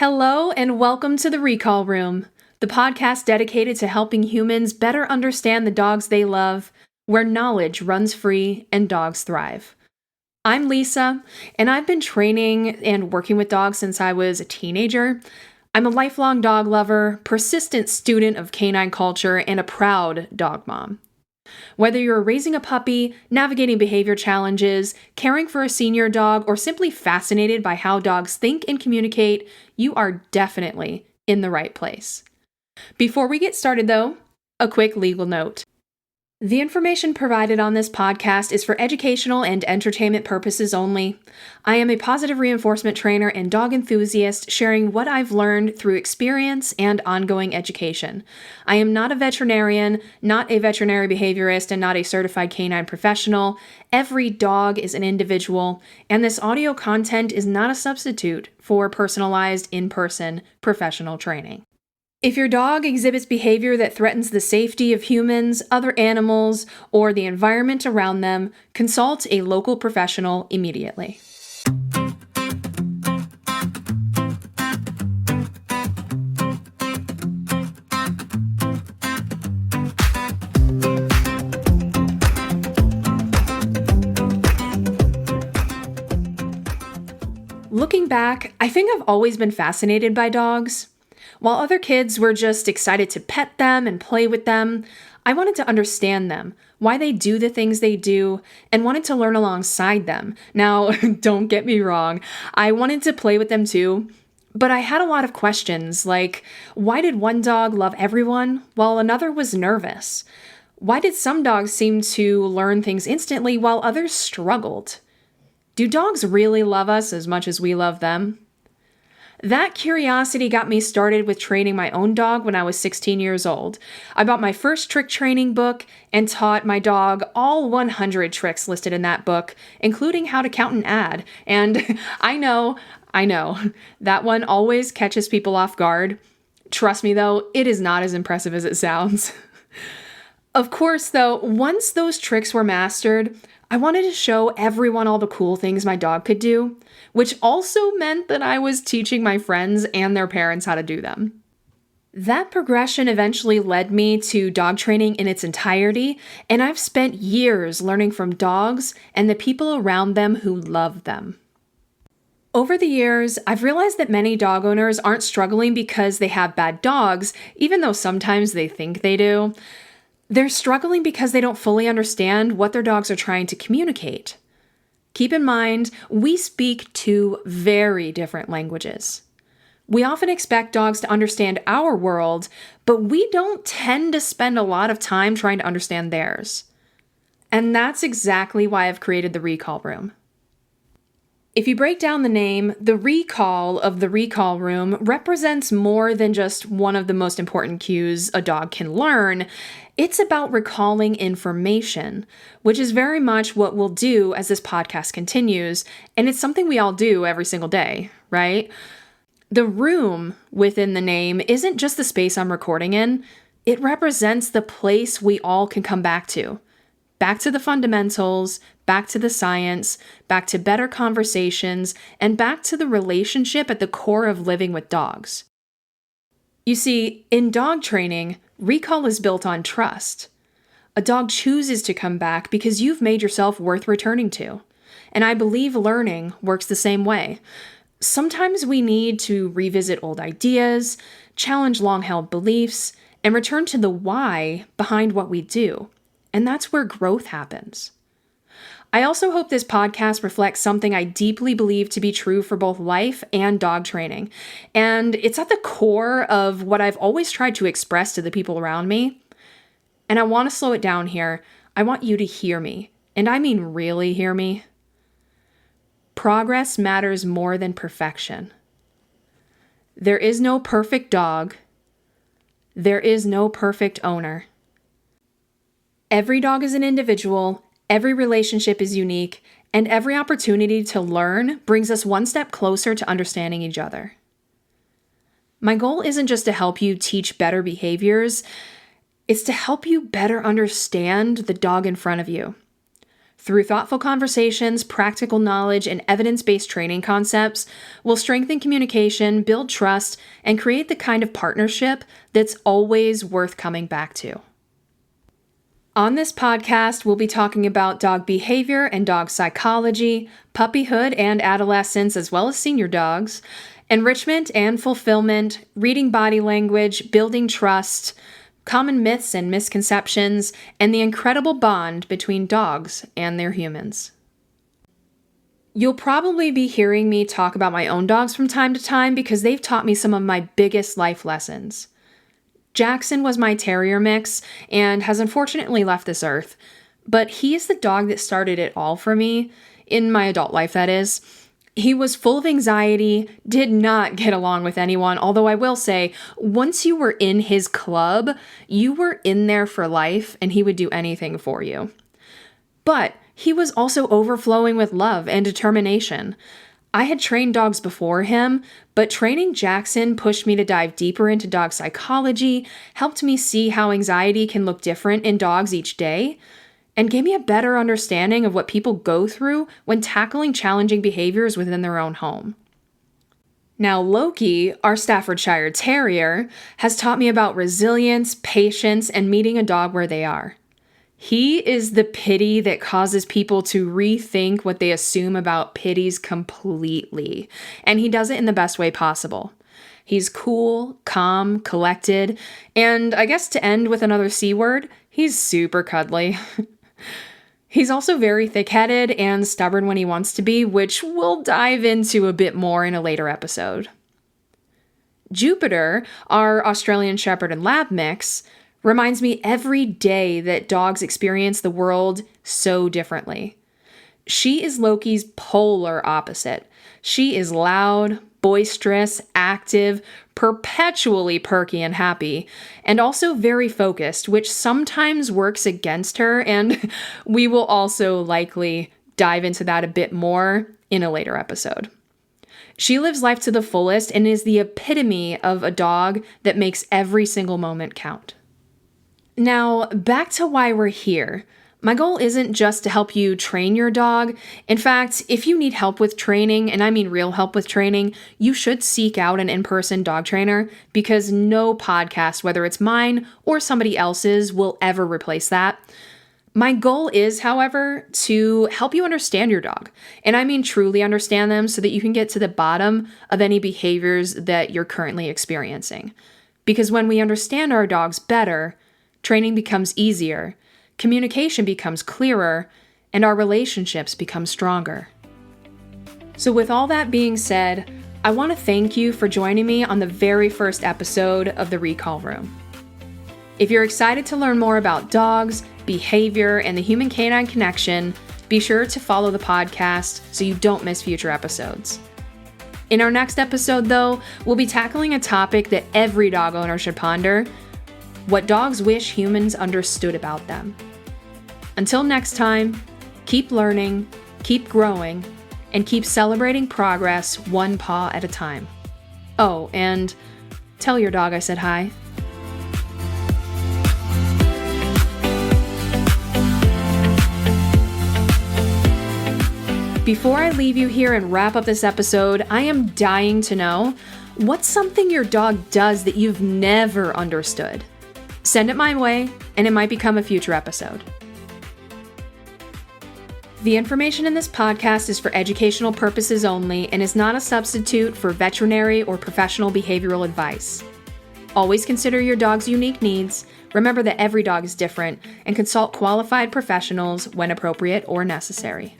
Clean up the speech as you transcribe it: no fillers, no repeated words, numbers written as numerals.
Hello and welcome to the Recall Room, the podcast dedicated to helping humans better understand the dogs they love, where knowledge runs free and dogs thrive. I'm Lisa, and I've been training and working with dogs since I was a teenager. I'm a lifelong dog lover, persistent student of canine culture, and a proud dog mom. Whether you're raising a puppy, navigating behavior challenges, caring for a senior dog, or simply fascinated by how dogs think and communicate, you are definitely in the right place. Before we get started, though, a quick legal note. The information provided on this podcast is for educational and entertainment purposes only. I am a positive reinforcement trainer and dog enthusiast sharing what I've learned through experience and ongoing education. I am not a veterinarian, not a veterinary behaviorist, and not a certified canine professional. Every dog is an individual, and this audio content is not a substitute for personalized in-person professional training. If your dog exhibits behavior that threatens the safety of humans, other animals, or the environment around them, consult a local professional immediately. Looking back, I think I've always been fascinated by dogs. While other kids were just excited to pet them and play with them, I wanted to understand them, why they do the things they do, and wanted to learn alongside them. Now, don't get me wrong, I wanted to play with them too, but I had a lot of questions like, why did one dog love everyone while another was nervous? Why did some dogs seem to learn things instantly while others struggled? Do dogs really love us as much as we love them? That curiosity got me started with training my own dog when I was 16 years old. I bought my first trick training book and taught my dog all 100 tricks listed in that book, including how to count an ad. And I know, that one always catches people off guard. Trust me though, it is not as impressive as it sounds. Of course though, once those tricks were mastered, I wanted to show everyone all the cool things my dog could do, which also meant that I was teaching my friends and their parents how to do them. That progression eventually led me to dog training in its entirety, and I've spent years learning from dogs and the people around them who love them. Over the years, I've realized that many dog owners aren't struggling because they have bad dogs, even though sometimes they think they do. They're struggling because they don't fully understand what their dogs are trying to communicate. Keep in mind, we speak two very different languages. We often expect dogs to understand our world, but we don't tend to spend a lot of time trying to understand theirs. And that's exactly why I've created the Recall Room. If you break down the name, the recall of the Recall Room represents more than just one of the most important cues a dog can learn. It's about recalling information, which is very much what we'll do as this podcast continues, and it's something we all do every single day, right? The room within the name isn't just the space I'm recording in, it represents the place we all can come back to. Back to the fundamentals, back to the science, back to better conversations, and back to the relationship at the core of living with dogs. You see, in dog training, recall is built on trust. A dog chooses to come back because you've made yourself worth returning to. And I believe learning works the same way. Sometimes we need to revisit old ideas, challenge long-held beliefs, and return to the why behind what we do. And that's where growth happens. I also hope this podcast reflects something I deeply believe to be true for both life and dog training. And it's at the core of what I've always tried to express to the people around me. And I want to slow it down here. I want you to hear me. And I mean really hear me. Progress matters more than perfection. There is no perfect dog. There is no perfect owner. Every dog is an individual, every relationship is unique, and every opportunity to learn brings us one step closer to understanding each other. My goal isn't just to help you teach better behaviors, it's to help you better understand the dog in front of you. through thoughtful conversations, practical knowledge, and evidence-based training concepts, we'll strengthen communication, build trust, and create the kind of partnership that's always worth coming back to. On this podcast, we'll be talking about dog behavior and dog psychology, puppyhood and adolescence, as well as senior dogs, enrichment and fulfillment, reading body language, building trust, common myths and misconceptions, and the incredible bond between dogs and their humans. You'll probably be hearing me talk about my own dogs from time to time because they've taught me some of my biggest life lessons. Jackson was my terrier mix and has unfortunately left this earth, but he is the dog that started it all for me, in my adult life that is. He was full of anxiety, did not get along with anyone, although I will say, once you were in his club, you were in there for life and he would do anything for you. But he was also overflowing with love and determination. I had trained dogs before him, but training Jackson pushed me to dive deeper into dog psychology, helped me see how anxiety can look different in dogs each day, and gave me a better understanding of what people go through when tackling challenging behaviors within their own home. Now, Loki, our Staffordshire Terrier, has taught me about resilience, patience, and meeting a dog where they are. He is the pity that causes people to rethink what they assume about pitties completely, and he does it in the best way possible. He's cool, calm, collected, and I guess to end with another C word, he's super cuddly. He's also very thick-headed and stubborn when he wants to be, which we'll dive into a bit more in a later episode. Jupiter, our Australian Shepherd and Lab mix, reminds me every day that dogs experience the world so differently. She is Loki's polar opposite. She is loud, boisterous, active, perpetually perky and happy, and also very focused, which sometimes works against her, and we will also likely dive into that a bit more in a later episode. She lives life to the fullest and is the epitome of a dog that makes every single moment count. Now, back to why we're here. My goal isn't just to help you train your dog. In fact, if you need help with training, and I mean real help with training, you should seek out an in-person dog trainer because no podcast, whether it's mine or somebody else's, will ever replace that. My goal is, however, to help you understand your dog. And I mean truly understand them so that you can get to the bottom of any behaviors that you're currently experiencing. Because when we understand our dogs better, training becomes easier, communication becomes clearer, and our relationships become stronger. So with all that being said, I want to thank you for joining me on the very first episode of The Recall Room. If you're excited to learn more about dogs, behavior, and the human-canine connection, be sure to follow the podcast so you don't miss future episodes. In our next episode, though, we'll be tackling a topic that every dog owner should ponder: what dogs wish humans understood about them. Until next time, keep learning, keep growing, and keep celebrating progress one paw at a time. Oh, and tell your dog I said hi. Before I leave you here and wrap up this episode, I am dying to know, what's something your dog does that you've never understood? Send it my way, and it might become a future episode. The information in this podcast is for educational purposes only and is not a substitute for veterinary or professional behavioral advice. Always consider your dog's unique needs, remember that every dog is different, and consult qualified professionals when appropriate or necessary.